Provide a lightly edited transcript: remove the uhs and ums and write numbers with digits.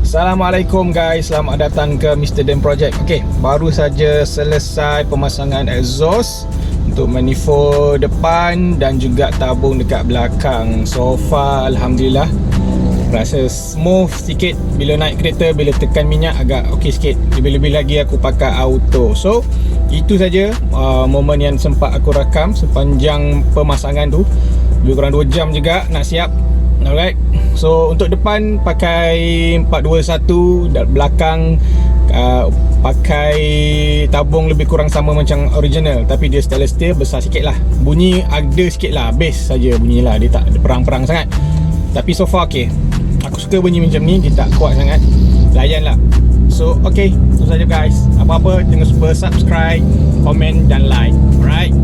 Assalamualaikum guys, selamat datang ke MrDen Project. Okey, baru saja selesai pemasangan exhaust untuk manifold depan dan juga tabung dekat belakang. So far alhamdulillah rasa smooth sikit. Bila naik kereta, bila tekan minyak agak okey sikit. Lebih-lebih lagi aku pakai auto. So itu saja momen yang sempat aku rakam sepanjang pemasangan tu. Lebih kurang 2 jam juga nak siap. Alright. So untuk depan pakai 421 dan belakang pakai tabung lebih kurang sama macam original, tapi dia stainless steel, besar sikit lah. Bunyi ada sikit lah, bass saja bunyi lah, dia tak perang-perang sangat. Tapi so far okay, aku suka bunyi macam ni, dia tak kuat sangat, layan lah. So okay, itu saja guys. Apa-apa jangan lupa subscribe, komen dan like. Alright.